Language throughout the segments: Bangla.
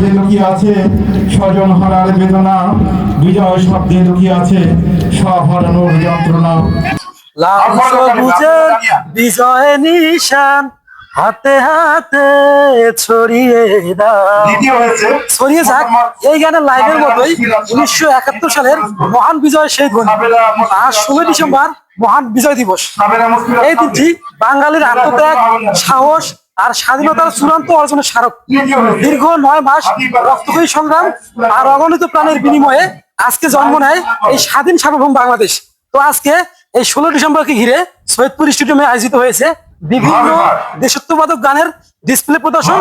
শব্দে লুকিয়ে আছে স্বজন হারার বেদনা, বিজয় শব্দে লুকিয়ে আছে সব হারানোর যন্ত্রণা। লাল সবুজের বিজয় নিশান হাতে হাতে ছড়িয়ে দাও। ছড়িয়ে যাক এই গানের লাইনের মতোই 1971 সালের মহান বিজয় সেই ধ্বনি। আজ 16 ডিসেম্বর মহান বিজয় দিবস। এই দিনটি বাঙালির আত্মত্যাগ, সাহস আর স্বাধীনতার চূড়ান্ত অর্জনের স্মারক। দীর্ঘ 9 মাস রক্তক্ষয়ী সংগ্রাম আর অগণিত প্রাণের বিনিময়ে আজকে জন্ম নেয় এই স্বাধীন সার্বভৌম বাংলাদেশ। তো আজকে এই 16 ডিসেম্বরকে ঘিরে সৈয়দপুর স্টেডিয়ামে আয়োজিত হয়েছে বিভিন্ন দেশাত্মবোধক গানের ডিসপ্লে প্রদর্শন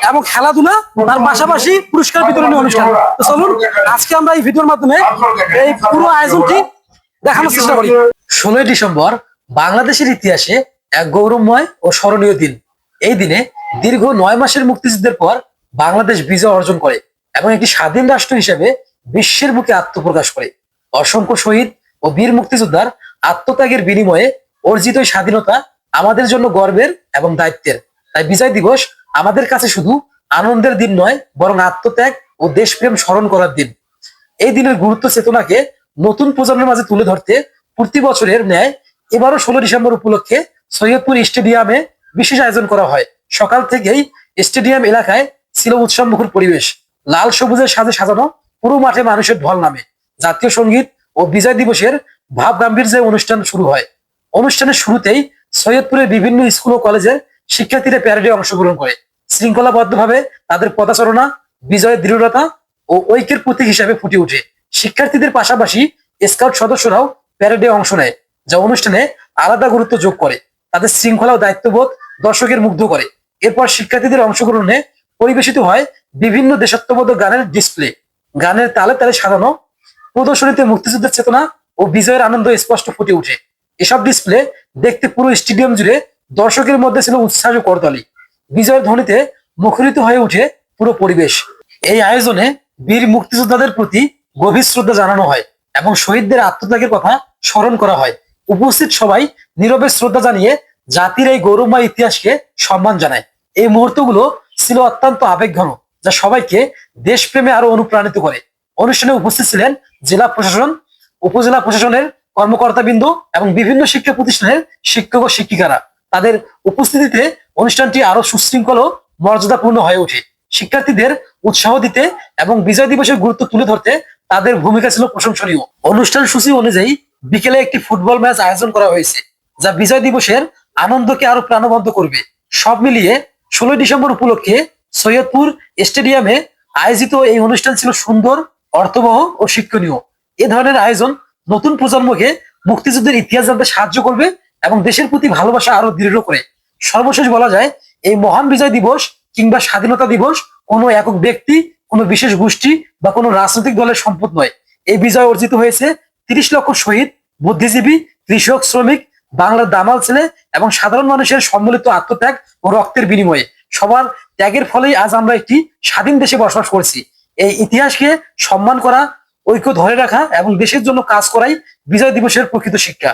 এবং খেলাধুলা, তার পাশাপাশি পুরস্কার বিতরণী অনুষ্ঠান। তো চলুন আজকে আমরা এই ভিডিওর মাধ্যমে এই পুরো আয়োজনটি দেখানোর চেষ্টা করি। 16 ডিসেম্বর বাংলাদেশের ইতিহাসে এক গৌরবময় ও স্মরণীয় দিন। এই দিনে দীর্ঘ 9 মাসের মুক্তিযুদ্ধের পর বাংলাদেশ বিজয় অর্জন করে এবং একটি স্বাধীন রাষ্ট্র হিসেবে বিশ্বের বুকে আত্মপ্রকাশ করে। অসংখ্য শহীদ ও বীর মুক্তিযোদ্ধার আত্মত্যাগের বিনিময়ে অর্জিত স্বাধীনতা আমাদের জন্য গর্বের এবং দায়িত্বের। তাই বিজয় দিবস আমাদের কাছে শুধু আনন্দের দিন নয়, বরং আত্মত্যাগ ও দেশপ্রেম স্মরণ করার দিন। এই দিনের গুরুত্ব চেতনাকে নতুন প্রজন্মের মাঝে তুলে ধরতে প্রতি বছরের ন্যায় এবারও 16 ডিসেম্বর উপলক্ষে সৈয়দপুর স্টেডিয়ামে বিশেষ আয়োজন করা হয়। সকাল থেকেই স্টেডিয়াম এলাকায় ছিল উৎসবমুখর পরিবেশ। লাল সবুজের সাজে সাজানো পুরো মাঠে মানুষের ঢল নামে। জাতীয় সঙ্গীত ও বিজয় দিবসের ভাব গাম্ভীর্যে অনুষ্ঠান শুরু হয়। অনুষ্ঠানের শুরুতেই সৈয়দপুরের বিভিন্ন স্কুল ও কলেজের শিক্ষার্থীরা প্যারেডে অংশগ্রহণ করে। শৃঙ্খলাবদ্ধভাবে তাদের পদাচারণা বিজয়ের দৃঢ়তা ও ঐক্যের প্রতীক হিসাবে ফুটে ওঠে। শিক্ষার্থীদের পাশাপাশি স্কাউট সদস্যরাও প্যারেডে অংশ নেয়, যা অনুষ্ঠানে আলাদা গুরুত্ব যোগ করে। তাদের শৃঙ্খলা ও দায়িত্ববোধ দর্শকের মুগ্ধ করে। এরপর শিক্ষার্থীদের অংশগ্রহণে পরিবেশিত হয় বিভিন্ন দেশাত্মবোধক গানের ডিসপ্লে। গানের তালে তালে সাজানো প্রদর্শনীতে মুক্তিযুদ্ধের চেতনা ও বিজয়ের আনন্দ স্পষ্ট ফুটে ওঠে। এসব ডিসপ্লে দেখতে পুরো স্টেডিয়াম জুড়ে দর্শকের মধ্যে ছিল উৎসাহ ও করতালি। বিজয়ের ধ্বনিতে মুখরিত হয়ে ওঠে পুরো পরিবেশ। এই আয়োজনে বীর মুক্তিযোদ্ধাদের প্রতি গভীর শ্রদ্ধা জানানো হয় এবং শহীদদের আত্মত্যাগের কথা স্মরণ করা হয়। উপস্থিত সবাই নীরবে শ্রদ্ধা জানিয়ে জাতির এই গৌরবময় ইতিহাসকে সম্মান জানায়। এই মুহূর্তগুলো ছিল অত্যন্ত আবেগঘন, যা সবাইকে দেশপ্রেমে আরো অনুপ্রাণিত করে। অনুষ্ঠানে উপস্থিত ছিলেন জেলা প্রশাসন, উপজেলা প্রশাসনের কর্মকর্তাবৃন্দ এবং বিভিন্ন শিক্ষা প্রতিষ্ঠানের শিক্ষক ও শিক্ষিকারা। তাদের উপস্থিতিতে অনুষ্ঠানটি আরো সুশৃঙ্খল ও মর্যাদাপূর্ণ হয়ে ওঠে। শিক্ষার্থীদের উৎসাহ দিতে এবং বিজয় দিবসের গুরুত্ব তুলে ধরতে তাদের ভূমিকা ছিল প্রশংসনীয়। অনুষ্ঠান সূচি অনুযায়ী বিকেলে একটি ফুটবল ম্যাচ আয়োজন করা হয়েছে, যা বিজয় দিবসের আনন্দকে আরো প্রাণবন্ত করবে। সব মিলিয়ে 16 ডিসেম্বর উপলক্ষে সৈয়দপুর স্টেডিয়ামে আয়োজিত এই অনুষ্ঠান ছিল সুন্দর, অর্থবহ ও শিক্ষণীয়। এ ধরনের আয়োজন নতুন প্রজন্মকে মুক্তিযুদ্ধের ইতিহাস জানতে সাহায্য করবে এবং দেশের প্রতি ভালোবাসা আরো দৃঢ় করে। সর্বশেষ বলা যায়, এই মহান বিজয় দিবস কিংবা স্বাধীনতা দিবস কোনো একক ব্যক্তি, কোনো বিশেষ গোষ্ঠী বা কোনো রাজনৈতিক দলের সম্পদ নয়। এই বিজয় অর্জিত হয়েছে 30 লক্ষ শহীদ, বুদ্ধিজীবী, কৃষক, শ্রমিক, বাংলার দামাল ছেলে এবং সাধারণ মানুষের সম্মিলিত আত্মত্যাগ ও রক্তের বিনিময়ে। সবার ত্যাগের ফলেই আজ আমরা একটি স্বাধীন দেশে বসবাস করছি। এই ইতিহাসকে সম্মান করা, ঐক্য ধরে রাখা এবং দেশের জন্য কাজ করাই বিজয় দিবসের প্রকৃত শিক্ষা।